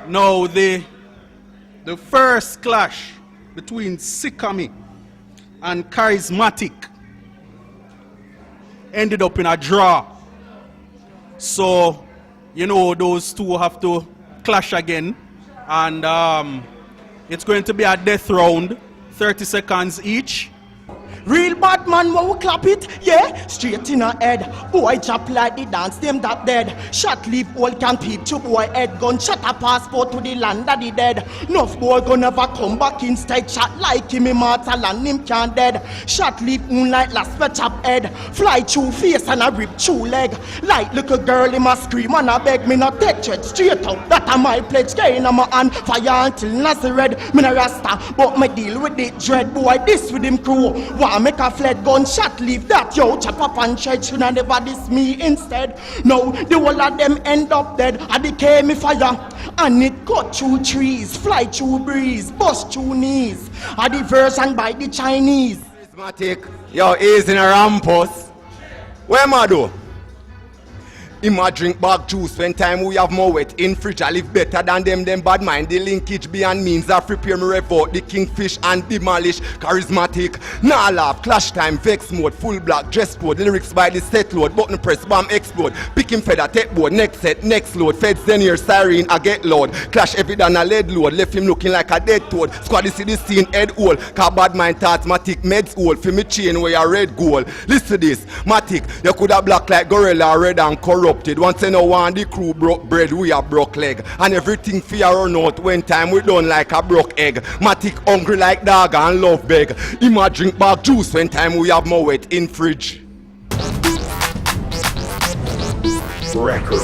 Now the first clash between Sickami and Kariz-Matikk ended up in a draw. So, you know, those two have to clash again. And it's going to be a death round, 30 seconds each. Real bad man, when we clap it, yeah, straight in her head. Boy chop like the dance, them that dead. Shot leave all can peep to boy head gun. Shot a passport to the land of the dead. Nuff boy gonna never come back instead. Shot like him immortal and him can't dead. Shot leave moonlight last for chop head. Fly through face and a rip through leg. Like little girl in my scream and I beg me not take it straight out. That a my pledge, gain on my hand. Fire until nothing red. Me no rasta, but me deal with the dread. Boy this with him crew. Make a flat gunshot, leave that yo chop up and shed should I never diss me instead. No, the whole of them end up dead. I became me fire and it cut through trees, fly through breeze, bust through knees. A diversion by the Chinese. Kariz-Matikk, yo, is in a rampus. Where am I do? Him a drink bag juice when time we have more wet in fridge. I live better than them bad mind. The linkage beyond means of prepare me revolt. The kingfish and demolish. Kariz-Matikk, nah laugh, clash time, vex mode, full black, dress code, lyrics by the set load, button press, bomb explode, picking feather, take board, next set, next load, feds then here, siren, I get load, clash every than a lead load, left him looking like a dead toad, squad see the scene, head hole, cause bad mind thoughts, Matikk meds old, for me chain where a red goal. Listen to this, Matikk, you could have black like gorilla, red and corrupted. Once you know one the crew broke bread, we a broke leg. And everything fear run out when time we done like a broke egg. Matikk hungry like dog and love beg. Him a drink back juice when time we have more wet in fridge. Record.